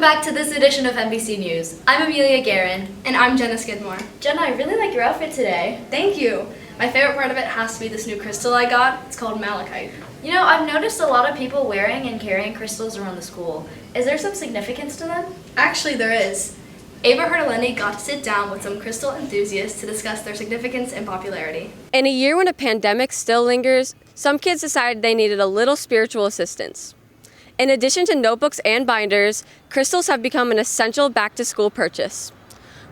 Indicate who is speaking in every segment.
Speaker 1: back to this edition of MBC News. I'm Amelia Guerin.
Speaker 2: And I'm Jenna Skidmore.
Speaker 1: Jenna, I really like your outfit today.
Speaker 2: Thank you. My favorite part of it has to be this new crystal I got. It's called malachite.
Speaker 1: You know, I've noticed a lot of people wearing and carrying crystals around the school. Is there some significance to them?
Speaker 2: Actually, there is. Ava Hertalendi got to sit down with some crystal enthusiasts to discuss their significance and popularity.
Speaker 3: In a year when a pandemic still lingers, some kids decided they needed a little spiritual assistance. In addition to notebooks and binders, crystals have become an essential back-to-school purchase.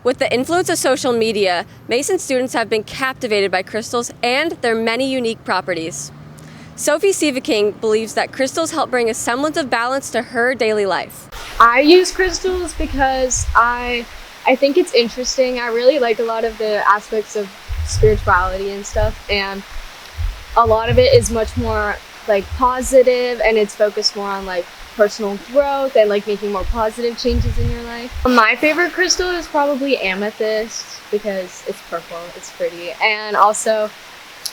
Speaker 3: With the influence of social media, Mason students have been captivated by crystals and their many unique properties. Sophie Sieveking believes that crystals help bring a semblance of balance to her daily life.
Speaker 4: I use crystals because I think it's interesting. I really like a lot of the aspects of spirituality and stuff, and a lot of it is much more like positive, and it's focused more on like personal growth and like making more positive changes in your life. My favorite crystal is probably amethyst because it's purple, it's pretty, and also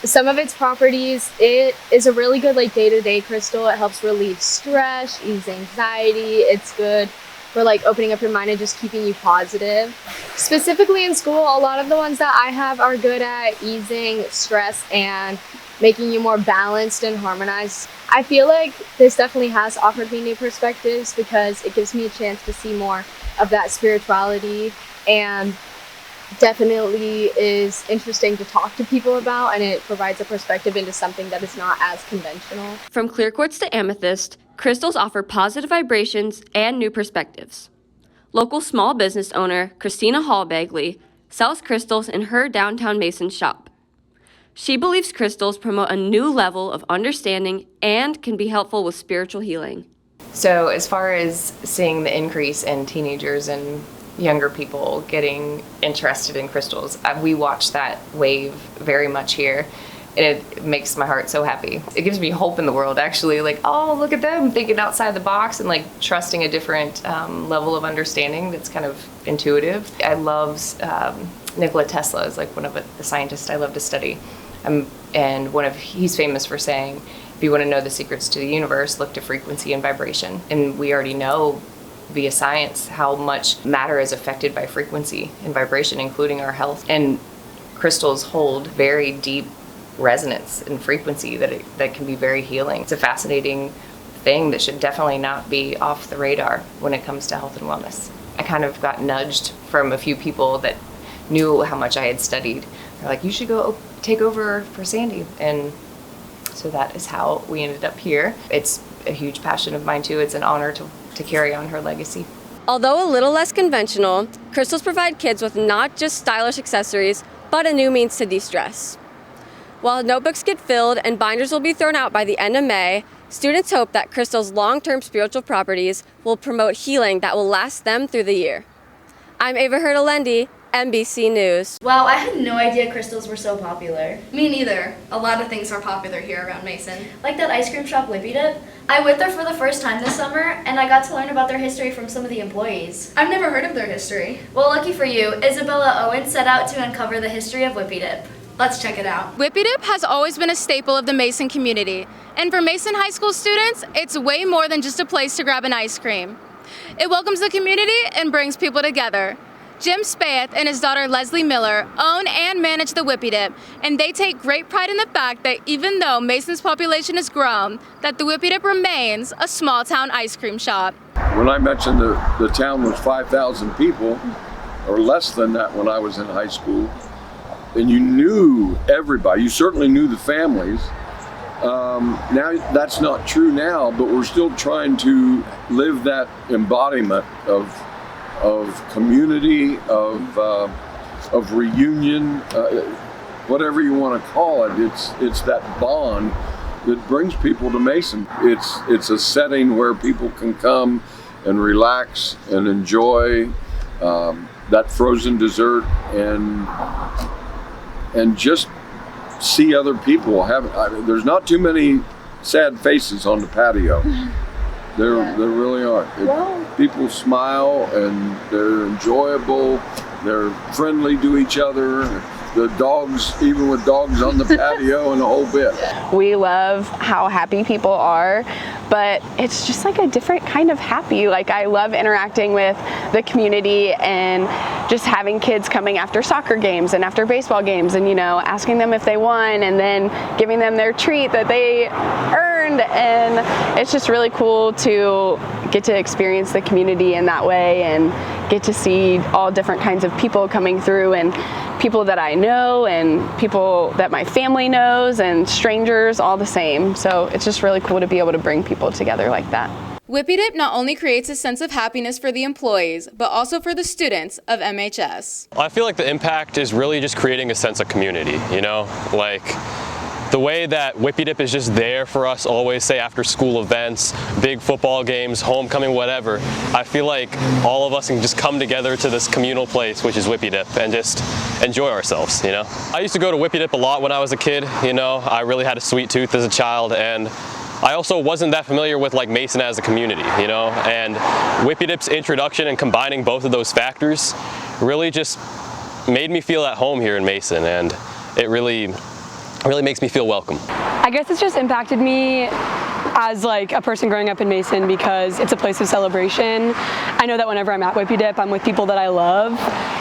Speaker 4: some of its properties, it is a really good like day-to-day crystal. It helps relieve stress, ease anxiety. It's good for like opening up your mind and just keeping you positive. Specifically in school, a lot of the ones that I have are good at easing stress and making you more balanced and harmonized. I feel like this definitely has offered me new perspectives because it gives me a chance to see more of that spirituality, and definitely is interesting to talk to people about, and it provides a perspective into something that is not as conventional.
Speaker 3: From clear quartz to amethyst, crystals offer positive vibrations and new perspectives. Local small business owner Christina Hall-Bagley sells crystals in her downtown Mason shop. She believes crystals promote a new level of understanding and can be helpful with spiritual healing.
Speaker 5: So as far as seeing the increase in teenagers and younger people getting interested in crystals, we watch that wave very much here, and it makes my heart so happy. It gives me hope in the world, actually, like, oh, look at them thinking outside the box and like trusting a different level of understanding that's kind of intuitive. I love Nikola Tesla is like one of the scientists I love to study, and he's famous for saying, if you want to know the secrets to the universe, look to frequency and vibration. And we already know via science how much matter is affected by frequency and vibration, including our health. And crystals hold very deep resonance and frequency that can be very healing. It's a fascinating thing that should definitely not be off the radar when it comes to health and wellness. I kind of got nudged from a few people that knew how much I had studied. They're like, you should go take over for Sandy. And so that is how we ended up here. It's a huge passion of mine too. It's an honor to carry on her legacy.
Speaker 3: Although a little less conventional, crystals provide kids with not just stylish accessories, but a new means to de-stress. While notebooks get filled and binders will be thrown out by the end of May, students hope that crystals' long-term spiritual properties will promote healing that will last them through the year. I'm Ava Hertalendi, MBC News.
Speaker 1: Wow, I had no idea crystals were so popular.
Speaker 2: Me neither. A lot of things are popular here around Mason.
Speaker 1: Like that ice cream shop Whippy Dip. I went there for the first time this summer, and I got to learn about their history from some of the employees.
Speaker 2: I've never heard of their history.
Speaker 1: Well, lucky for you, Isabella Owen set out to uncover the history of Whippy Dip.
Speaker 2: Let's check it out.
Speaker 6: Whippy Dip has always been a staple of the Mason community, and for Mason High School students, it's way more than just a place to grab an ice cream. It welcomes the community and brings people together. Jim Spaeth and his daughter Leslie Miller own and manage the Whippy Dip, and they take great pride in the fact that even though Mason's population has grown, that the Whippy Dip remains a small town ice cream shop.
Speaker 7: When I mentioned the town was 5,000 people, or less than that when I was in high school, and you knew everybody, you certainly knew the families. Now that's not true now, but we're still trying to live that embodiment of community, of reunion, whatever you want to call it. It's that bond that brings people to Mason. It's a setting where people can come and relax and enjoy that frozen dessert and just see other people. There's not too many sad faces on the patio. There really aren't. People smile and they're enjoyable. They're friendly to each other. The dogs, even with dogs on the patio and the whole bit.
Speaker 8: We love how happy people are, but it's just like a different kind of happy. Like, I love interacting with the community and just having kids coming after soccer games and after baseball games and, you know, asking them if they won and then giving them their treat that they earned. And it's just really cool to get to experience the community in that way and get to see all different kinds of people coming through, and people that I know and people that my family knows and strangers, all the same. So it's just really cool to be able to bring people together like that.
Speaker 6: Whippy Dip not only creates a sense of happiness for the employees, but also for the students of MHS.
Speaker 9: I feel like the impact is really just creating a sense of community, you know? Like, the way that Whippy Dip is just there for us always, say after school events, big football games, homecoming, whatever, I feel like all of us can just come together to this communal place, which is Whippy Dip, and just enjoy ourselves, you know? I used to go to Whippy Dip a lot when I was a kid, you know? I really had a sweet tooth as a child, and I also wasn't that familiar with like Mason as a community, you know? And Whippy Dip's introduction and combining both of those factors really just made me feel at home here in Mason, and it really makes me feel welcome.
Speaker 10: I guess it's just impacted me as like a person growing up in Mason because it's a place of celebration. I know that whenever I'm at Whippy Dip, I'm with people that I love,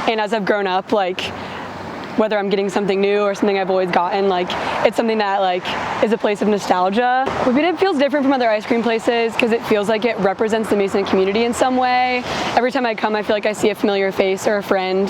Speaker 10: and as I've grown up, like, whether I'm getting something new or something I've always gotten, like, it's something that like is a place of nostalgia. Whippy Dip feels different from other ice cream places because it feels like it represents the Mason community in some way. Every time I come, I feel like I see a familiar face or a friend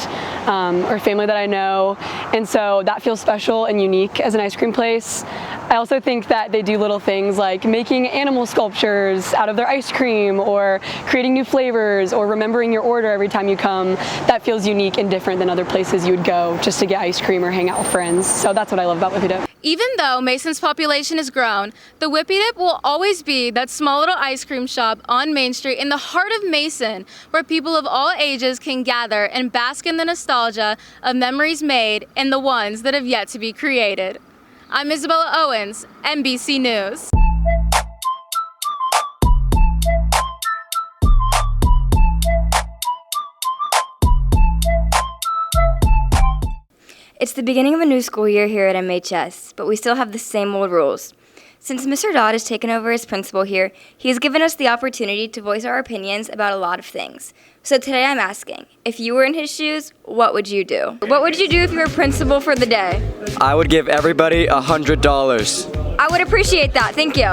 Speaker 10: or family that I know, and so that feels special and unique as an ice cream place. I also think that they do little things like making animal sculptures out of their ice cream or creating new flavors or remembering your order every time you come. That feels unique and different than other places you would go just to get ice cream or hang out with friends. So that's what I love about Whippy Dip.
Speaker 6: Even though Mason's population has grown, the Whippy Dip will always be that small little ice cream shop on Main Street in the heart of Mason, where people of all ages can gather and bask in the nostalgia of memories made and the ones that have yet to be created. I'm Isabella Owens, MBC News.
Speaker 11: It's the beginning of a new school year here at MHS, but we still have the same old rules. Since Mr. Dodd has taken over as principal here, he has given us the opportunity to voice our opinions about a lot of things. So today I'm asking, if you were in his shoes, what would you do? What would you do if you were principal for the day?
Speaker 12: I would give everybody $100.
Speaker 11: I would appreciate that, thank you.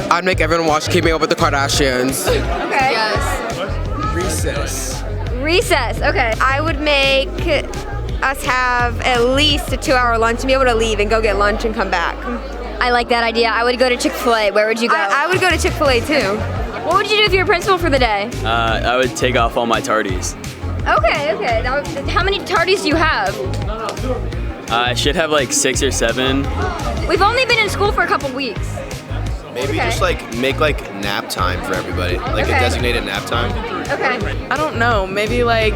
Speaker 13: I'd make everyone watch Keeping Up with the Kardashians.
Speaker 11: Okay.
Speaker 13: Yes. Recess.
Speaker 11: Recess, okay.
Speaker 14: I would make us have at least a 2-hour lunch and be able to leave and go get lunch and come back.
Speaker 11: I like that idea. I would go to Chick-fil-A. Where would you go?
Speaker 14: I would go to Chick-fil-A too.
Speaker 11: What would you do if you were principal for the day?
Speaker 12: I would take off all my tardies.
Speaker 11: Okay. How many tardies do you have?
Speaker 12: I should have like 6 or 7.
Speaker 11: We've only been in school for a couple weeks.
Speaker 15: Maybe just like make like nap time for everybody, like a designated nap time.
Speaker 11: Okay.
Speaker 16: I don't know, maybe like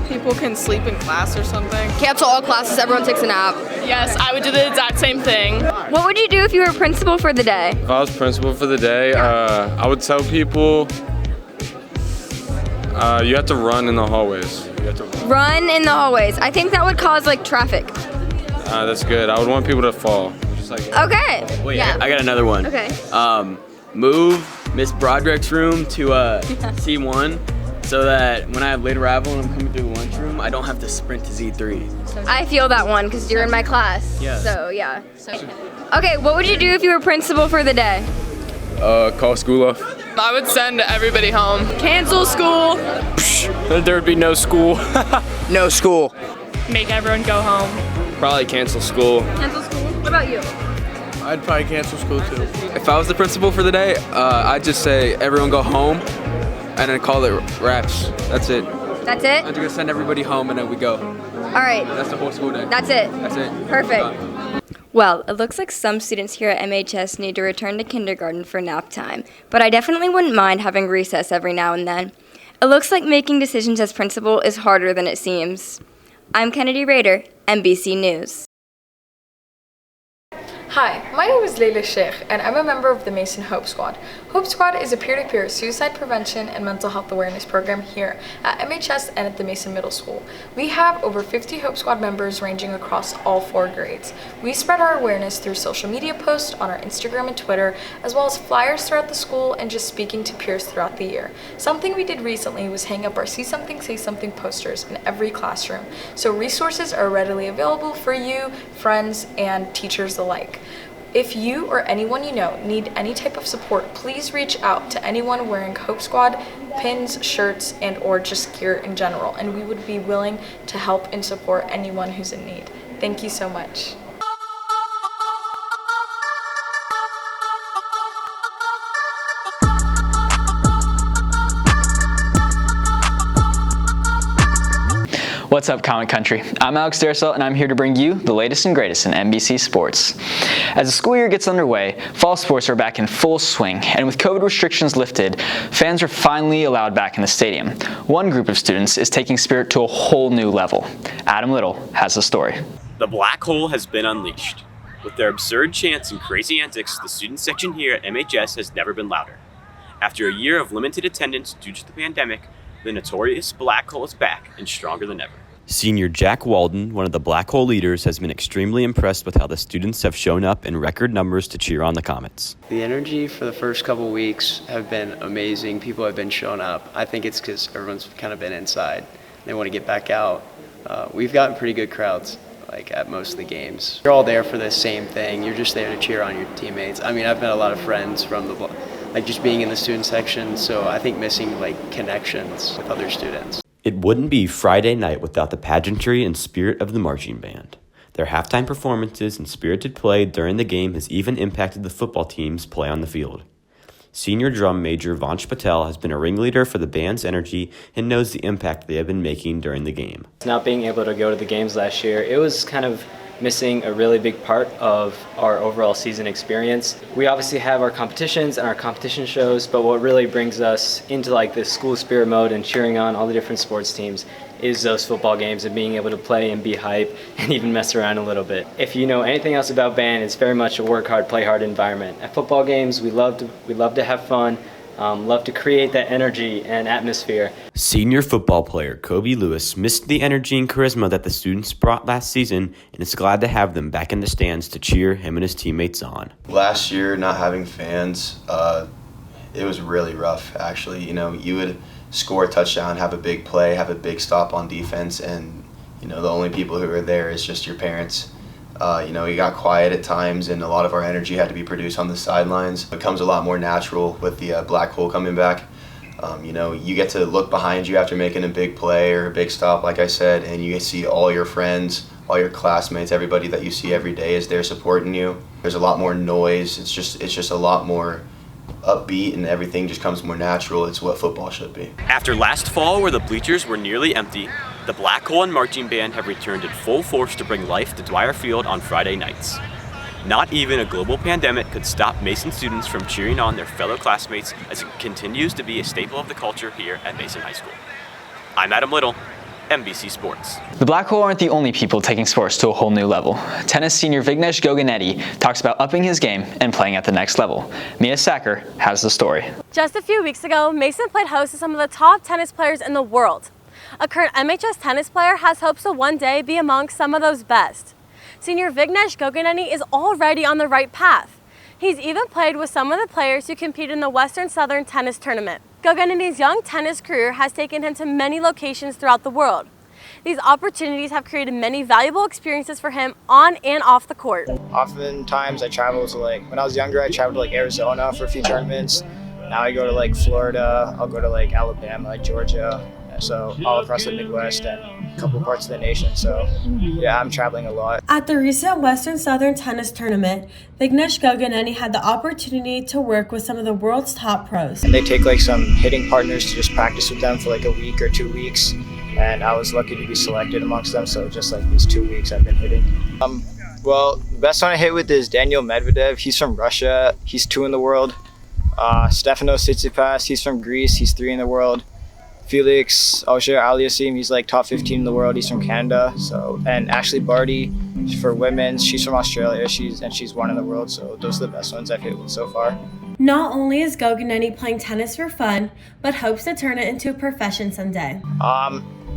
Speaker 16: people can sleep in class or something.
Speaker 17: Cancel all classes, everyone takes a nap.
Speaker 16: Yes, I would do the exact same thing.
Speaker 11: What would you do if you were principal for the day?
Speaker 18: If I was principal for the day, I would tell people you have to run in the hallways.
Speaker 11: Run in the hallways. I think that would cause like traffic.
Speaker 18: That's good. I would want people to fall. Just like
Speaker 11: okay.
Speaker 12: Wait, yeah. I got another one.
Speaker 11: Okay.
Speaker 12: Move Miss Broderick's room to C1 so that when I have late arrival and I'm coming through the lunchroom, I don't have to sprint to Z3.
Speaker 11: I feel that one because you're in my class.
Speaker 12: Yeah.
Speaker 11: So yeah. Okay, what would you do if you were principal for the day?
Speaker 18: Call school off.
Speaker 16: I would send everybody home. Cancel school.
Speaker 18: There would be no school.
Speaker 13: No school.
Speaker 16: Make everyone go home.
Speaker 18: Probably cancel school.
Speaker 11: Cancel school? What about you?
Speaker 13: I'd probably cancel school too.
Speaker 19: If I was the principal for the day, I'd just say everyone go home and then call it wraps. That's it.
Speaker 11: That's it?
Speaker 19: I'm just gonna send everybody home and then we go.
Speaker 11: All right.
Speaker 19: That's the whole school day.
Speaker 11: That's it.
Speaker 19: That's it.
Speaker 11: Perfect. Well, it looks like some students here at MHS need to return to kindergarten for nap time, but I definitely wouldn't mind having recess every now and then. It looks like making decisions as principal is harder than it seems. I'm Kennedy Rader, MBC News.
Speaker 20: Hi, my name is Leila Sheikh, and I'm a member of the Mason Hope Squad. Hope Squad is a peer-to-peer suicide prevention and mental health awareness program here at MHS and at the Mason Middle School. We have over 50 Hope Squad members ranging across all 4 grades. We spread our awareness through social media posts on our Instagram and Twitter, as well as flyers throughout the school and just speaking to peers throughout the year. Something we did recently was hang up our See Something, Say Something posters in every classroom, so resources are readily available for you, friends, and teachers alike. If you or anyone you know need any type of support, please reach out to anyone wearing Hope Squad pins, shirts, and or just gear in general, and we would be willing to help and support anyone who's in need. Thank you so much.
Speaker 21: What's up, Comic Country? I'm Alex Daresel, and I'm here to bring you the latest and greatest in MBC sports. As the school year gets underway, fall sports are back in full swing, and with COVID restrictions lifted, fans are finally allowed back in the stadium. One group of students is taking Spirit to a whole new level. Adam Little has the story.
Speaker 22: The black hole has been unleashed. With their absurd chants and crazy antics, the student section here at MHS has never been louder. After a year of limited attendance due to the pandemic, the notorious black hole is back and stronger than ever.
Speaker 23: Senior Jack Walden, one of the black hole leaders, has been extremely impressed with how the students have shown up in record numbers to cheer on the Comets.
Speaker 24: The energy for the first couple weeks have been amazing. People have been showing up. I think it's because everyone's kind of been inside. They want to get back out. We've gotten pretty good crowds at most of the games. You're all there for the same thing. You're just there to cheer on your teammates. I mean, I've met a lot of friends from just being in the student section, so I think missing connections with other students.
Speaker 23: It wouldn't be Friday night without the pageantry and spirit of the marching band. Their halftime performances and spirited play during the game has even impacted the football team's play on the field. Senior drum major Vansh Patel has been a ringleader for the band's energy and knows the impact they have been making during the game.
Speaker 25: Not being able to go to the games last year, it was kind of missing a really big part of our overall season experience. We obviously have our competitions and our competition shows, but what really brings us into this school spirit mode and cheering on all the different sports teams is those football games and being able to play and be hype and even mess around a little bit. If you know anything else about band, it's very much a work hard, play hard environment. At football games, we love to have fun, love to create that energy and atmosphere.
Speaker 23: Senior football player Kobe Lewis missed the energy and charisma that the students brought last season and is glad to have them back in the stands to cheer him and his teammates on.
Speaker 15: Last year, not having fans, it was really rough, actually. You would score a touchdown, have a big play, have a big stop on defense, and, the only people who are there is just your parents. We got quiet at times, and a lot of our energy had to be produced on the sidelines. It becomes a lot more natural with the black hole coming back. You get to look behind you after making a big play or a big stop, like I said, and you see all your friends, all your classmates, everybody that you see every day is there supporting you. There's a lot more noise. It's just a lot more upbeat, and everything just comes more natural. It's what football should be.
Speaker 22: After last fall, where the bleachers were nearly empty, the Black Hole and Marching Band have returned in full force to bring life to Dwyer Field on Friday nights. Not even a global pandemic could stop Mason students from cheering on their fellow classmates, as it continues to be a staple of the culture here at Mason High School. I'm Adam Little, MBC Sports.
Speaker 21: The Black Hole aren't the only people taking sports to a whole new level. Tennis senior Vignesh Goganetti talks about upping his game and playing at the next level. Mia Sacker has the story.
Speaker 26: Just a few weeks ago, Mason played host to some of the top tennis players in the world. A current MHS tennis player has hopes to one day be among some of those best. Senior Vignesh Goganetti is already on the right path. He's even played with some of the players who compete in the Western Southern Tennis Tournament. Goganetti's young tennis career has taken him to many locations throughout the world. These opportunities have created many valuable experiences for him on and off the court.
Speaker 27: Oftentimes I travel to when I was younger, I traveled to Arizona for a few tournaments. Now I go to Florida, I'll go to Alabama, Georgia, so all across the Midwest and a couple parts of the nation. So yeah, I'm traveling a lot.
Speaker 26: At the recent Western Southern Tennis Tournament, Vignesh Goganetti had the opportunity to work with some of the world's top pros.
Speaker 27: And they take some hitting partners to just practice with them for a week or 2 weeks. And I was lucky to be selected amongst them. So just these 2 weeks I've been hitting. Well, the best one I hit with is Daniil Medvedev. He's from Russia. He's 2 in the world. Stefanos Tsitsipas, he's from Greece. He's 3 in the world. Felix Auger-Aliassime, he's like top 15 in the world. He's from Canada. So, and Ashley Barty for women's, she's from Australia. She's one in the world. So those are the best ones I've hit with so far.
Speaker 26: Not only is Goganeni playing tennis for fun, but hopes to turn it into a profession someday.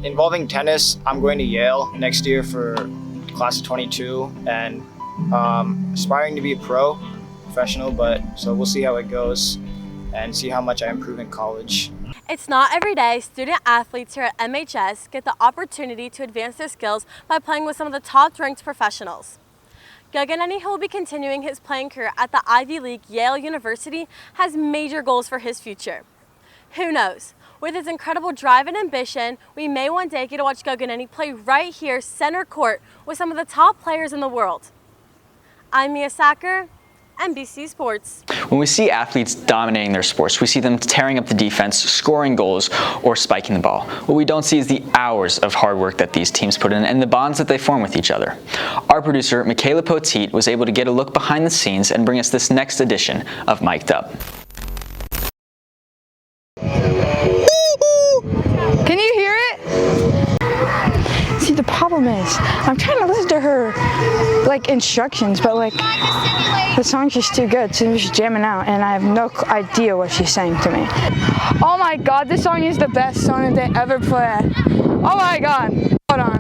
Speaker 27: Involving tennis, I'm going to Yale next year for class of 22 and aspiring to be a professional, but so we'll see how it goes and see how much I improve in college.
Speaker 26: It's not every day student athletes here at MHS get the opportunity to advance their skills by playing with some of the top-ranked professionals. Goganeni, who will be continuing his playing career at the Ivy League Yale University, has major goals for his future. Who knows? With his incredible drive and ambition, we may one day get to watch Goganeni play right here, center court, with some of the top players in the world. I'm Mia Sacker, MBC Sports.
Speaker 21: When we see athletes dominating their sports, we see them tearing up the defense, scoring goals, or spiking the ball. What we don't see is the hours of hard work that these teams put in and the bonds that they form with each other. Our producer, Michaela Poteet, was able to get a look behind the scenes and bring us this next edition of Mic'd Up.
Speaker 1: Can you hear it? See, the problem is, I'm trying to listen to her, like, instructions, but, like, the song's just too good, so I'm just jamming out, and I have no idea what she's saying to me. Oh my God, this song is the best song that they ever play. Oh my God, hold on.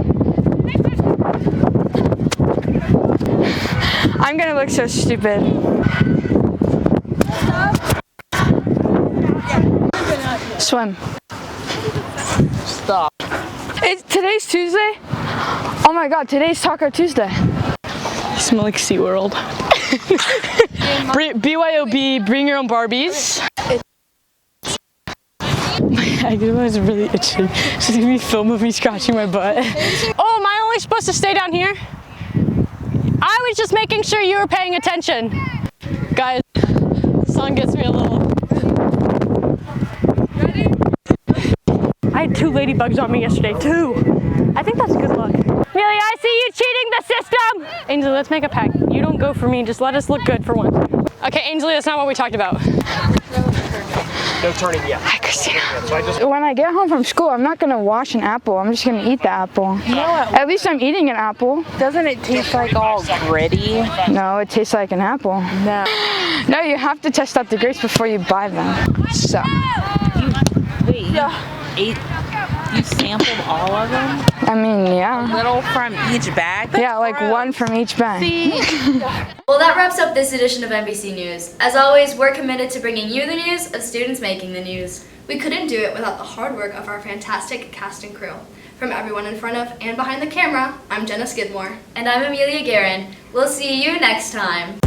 Speaker 1: I'm gonna look so stupid. Swim. Stop. Today's Tuesday? Oh my God, today's Taco Tuesday.
Speaker 10: You smell like SeaWorld. BYOB, bring your own Barbies. My eczema is really itchy. She's gonna be film of me scratching my butt. Oh, am I only supposed to stay down here? I was just making sure you were paying attention. Guys, the song gets me a little. I had 2 ladybugs on me yesterday, 2. I think that's good luck. Amelia, I see you cheating the system! Ainsley, let's make a pact. You don't go for me, just let us look good for once. Okay, Ainsley, that's not what we talked about.
Speaker 27: No turning yet.
Speaker 1: Hi, Christina. When I get home from school, I'm not gonna wash an apple. I'm just gonna eat the apple.
Speaker 2: No.
Speaker 1: At least I'm eating an apple.
Speaker 2: Doesn't it taste like all gritty?
Speaker 1: No, it tastes like an apple.
Speaker 2: No.
Speaker 1: No, you have to test out the grapes before you buy them. So.
Speaker 2: You sampled all of them?
Speaker 1: I mean, yeah.
Speaker 2: A little from each bag?
Speaker 1: Yeah, like one from each bag.
Speaker 11: Well, that wraps up this edition of NBC News. As always, we're committed to bringing you the news of students making the news. We couldn't do it without the hard work of our fantastic cast and crew. From everyone in front of and behind the camera, I'm Jenna Skidmore. And I'm Amelia Guerin. We'll see you next time.